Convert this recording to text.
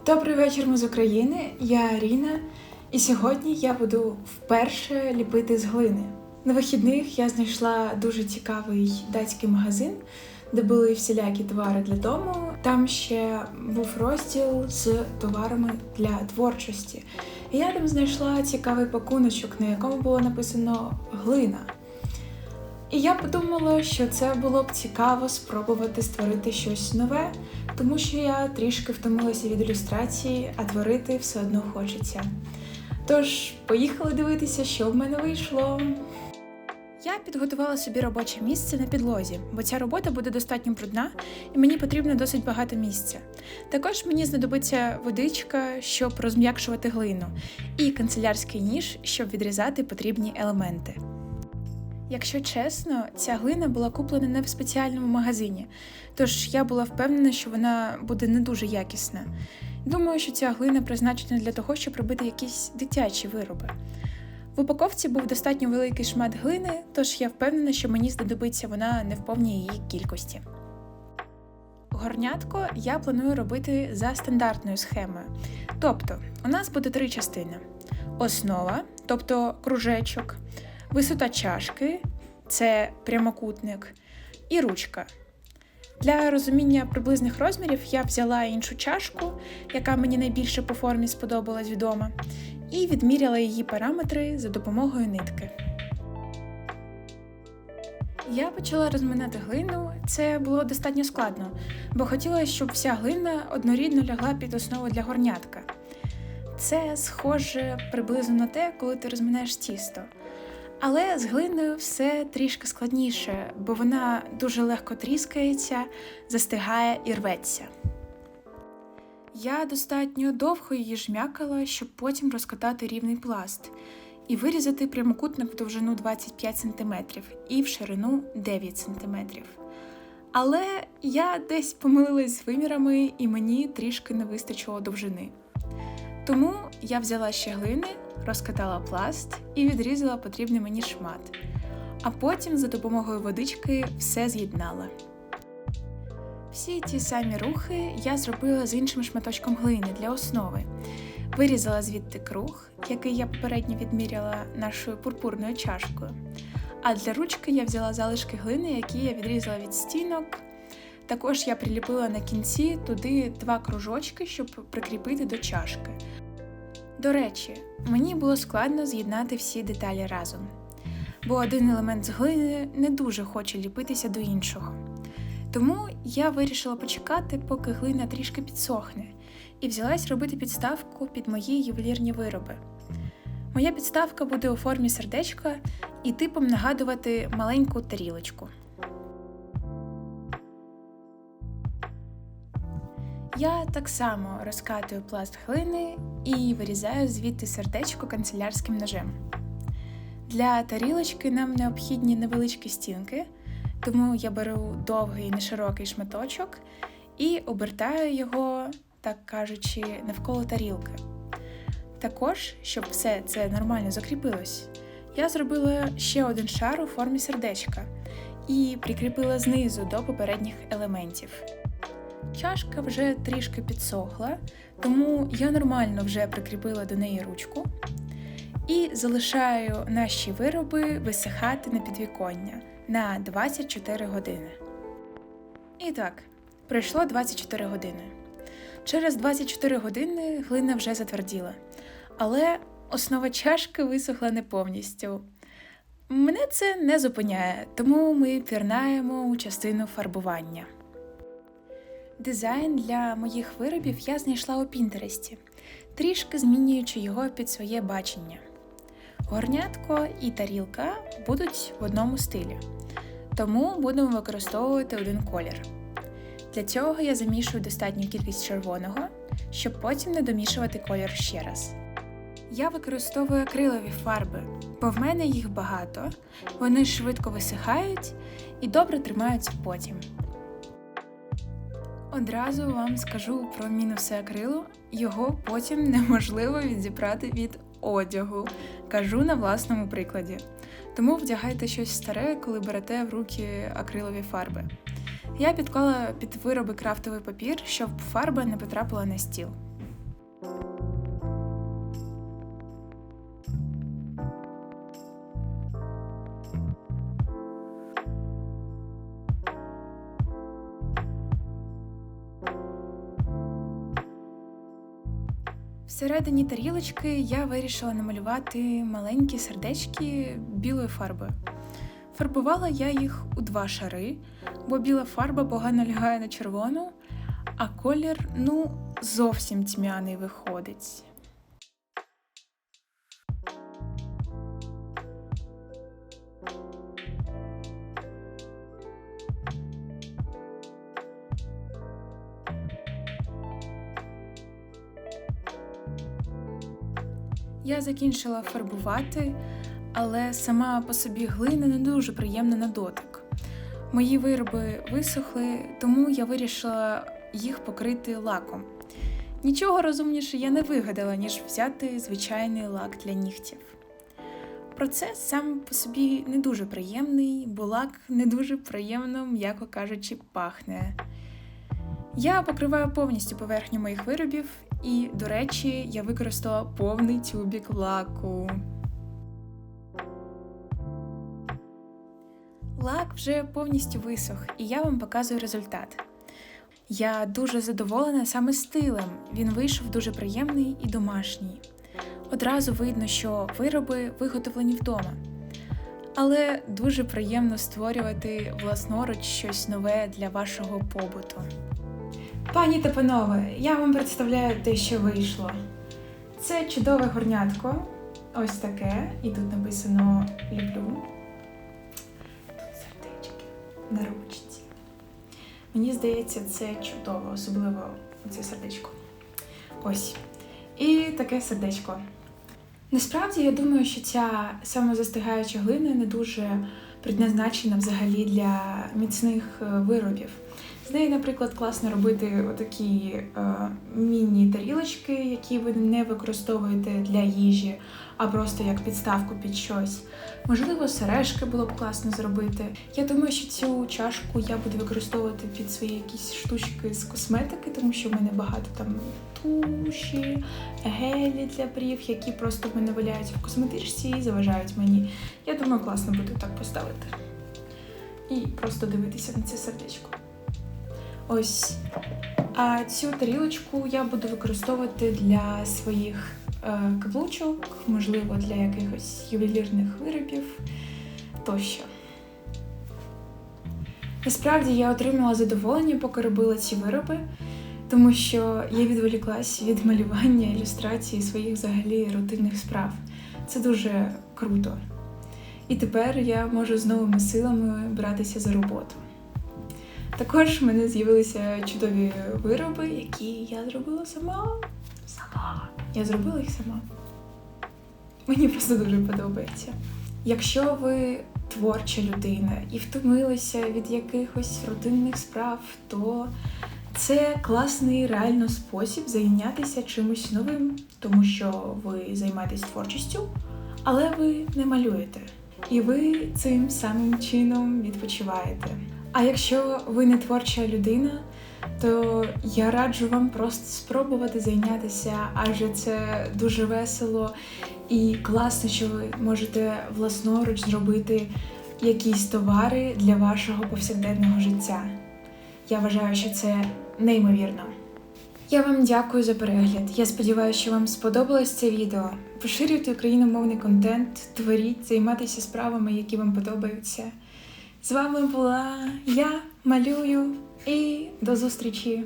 Добрий вечір, ми з України, я Аріна, і сьогодні я буду вперше ліпити з глини. На вихідних я знайшла дуже цікавий датський магазин, де були всілякі товари для дому. Там ще був розділ з товарами для творчості. І я там знайшла цікавий пакуночок, на якому було написано «глина». І я подумала, що це було б цікаво спробувати створити щось нове, тому що я трішки втомилася від ілюстрації, а творити все одно хочеться. Тож, поїхали дивитися, що в мене вийшло. Я підготувала собі робоче місце на підлозі, бо ця робота буде достатньо брудна і мені потрібно досить багато місця. Також мені знадобиться водичка, щоб розм'якшувати глину, і канцелярський ніж, щоб відрізати потрібні елементи. Якщо чесно, ця глина була куплена не в спеціальному магазині, тож я була впевнена, що вона буде не дуже якісна. Думаю, що ця глина призначена для того, щоб робити якісь дитячі вироби. В упаковці був достатньо великий шмат глини, тож я впевнена, що мені знадобиться вона не в повній її кількості. Горнятко я планую робити за стандартною схемою. Тобто, у нас буде 3 частини. Основа, тобто кружечок, висота чашки – це прямокутник, і ручка. Для розуміння приблизних розмірів я взяла іншу чашку, яка мені найбільше по формі сподобалась вдома, і відміряла її параметри за допомогою нитки. Я почала розминати глину, це було достатньо складно, бо хотіла, щоб вся глина однорідно лягла під основу для горнятка. Це схоже приблизно на те, коли ти розминаєш тісто. Але з глиною все трішки складніше, бо вона дуже легко тріскається, застигає і рветься. Я достатньо довго її жмякала, щоб потім розкатати рівний пласт і вирізати прямокутник в довжину 25 см і в ширину 9 см. Але я десь помилилась з вимірами і мені трішки не вистачило довжини. Тому я взяла ще глини, розкатала пласт і відрізала потрібний мені шмат, а потім за допомогою водички все з'єднала. Всі ті самі рухи я зробила з іншим шматочком глини для основи. Вирізала звідти круг, який я попередньо відміряла нашою пурпурною чашкою. А для ручки я взяла залишки глини, які я відрізала від стінок. Також я приліпила на кінці туди 2 кружочки, щоб прикріпити до чашки. До речі, мені було складно з'єднати всі деталі разом, бо один елемент з глини не дуже хоче ліпитися до іншого. Тому я вирішила почекати, поки глина трішки підсохне, і взялась робити підставку під мої ювелірні вироби. Моя підставка буде у формі сердечка і типом нагадувати маленьку тарілочку. Я так само розкатую пласт глини і вирізаю звідти сердечко канцелярським ножем. Для тарілочки нам необхідні невеличкі стінки, тому я беру довгий неширокий шматочок і обертаю його, так кажучи, навколо тарілки. Також, щоб все це нормально закріпилось, я зробила ще один шар у формі сердечка і прикріпила знизу до попередніх елементів. Чашка вже трішки підсохла, тому я нормально вже прикріпила до неї ручку і залишаю наші вироби висихати на підвіконня на 24 години. І так, пройшло 24 години. Через 24 години глина вже затверділа, але основа чашки висохла не повністю. Мене це не зупиняє, тому ми пірнаємо у частину фарбування. Дизайн для моїх виробів я знайшла у Пінтересті, трішки змінюючи його під своє бачення. Горнятко і тарілка будуть в одному стилі, тому будемо використовувати один колір. Для цього я замішую достатню кількість червоного, щоб потім не домішувати колір ще раз. Я використовую акрилові фарби, бо в мене їх багато, вони швидко висихають і добре тримаються потім. Одразу вам скажу про мінуси акрилу, його потім неможливо відібрати від одягу, кажу на власному прикладі. Тому вдягайте щось старе, коли берете в руки акрилові фарби. Я підклала під вироби крафтовий папір, щоб фарба не потрапила на стіл. Всередині тарілочки я вирішила намалювати маленькі сердечки білою фарбою. Фарбувала я їх у 2 шари, бо біла фарба погано лягає на червону, а колір, зовсім тьмяний виходить. Я закінчила фарбувати, але сама по собі глина не дуже приємна на дотик. Мої вироби висохли, тому я вирішила їх покрити лаком. Нічого розумніше я не вигадала, ніж взяти звичайний лак для нігтів. Процес сам по собі не дуже приємний, бо лак не дуже приємно, м'яко кажучи, пахне. Я покриваю повністю поверхню моїх виробів і, до речі, я використала повний тюбік лаку. Лак вже повністю висох, і я вам показую результат. Я дуже задоволена саме стилем, він вийшов дуже приємний і домашній. Одразу видно, що вироби виготовлені вдома. Але дуже приємно створювати власноруч щось нове для вашого побуту. Пані та панове, я вам представляю те, що вийшло. Це чудове горнятко, ось таке, і тут написано «Люблю». Тут сердечки на ручці. Мені здається, це чудово, особливо це сердечко. Ось. І таке сердечко. Насправді, я думаю, що ця самозастигаюча глина не дуже предназначена взагалі для міцних виробів. З неї, наприклад, класно робити отакі міні-тарілочки, які ви не використовуєте для їжі, а просто як підставку під щось. Можливо, сережки було б класно зробити. Я думаю, що цю чашку я буду використовувати під свої якісь штучки з косметики, тому що в мене багато там туші, гелі для брів, які просто в мене валяються в косметичці і заважають мені. Я думаю, класно буде так поставити. І просто дивитися на це сердечко. Ось. А цю тарілочку я буду використовувати для своїх каблучок, можливо, для якихось ювелірних виробів тощо. Насправді я отримала задоволення, поки робила ці вироби, тому що я відволіклась від малювання, ілюстрації своїх взагалі рутинних справ. Це дуже круто. І тепер я можу з новими силами братися за роботу. Також в мене з'явилися чудові вироби, які я зробила сама. Я зробила їх сама. Мені просто дуже подобається. Якщо ви творча людина і втомилися від якихось рутинних справ, то це класний реально спосіб зайнятися чимось новим, тому що ви займаєтесь творчістю, але ви не малюєте. І ви цим самим чином відпочиваєте. А якщо ви не творча людина, то я раджу вам просто спробувати зайнятися, адже це дуже весело і класно, що ви можете власноруч зробити якісь товари для вашого повсякденного життя. Я вважаю, що це неймовірно. Я вам дякую за перегляд. Я сподіваюся, що вам сподобалось це відео. Поширюйте україномовний контент, творіть, займайтеся справами, які вам подобаються. З вами була я, малюю, і до зустрічі!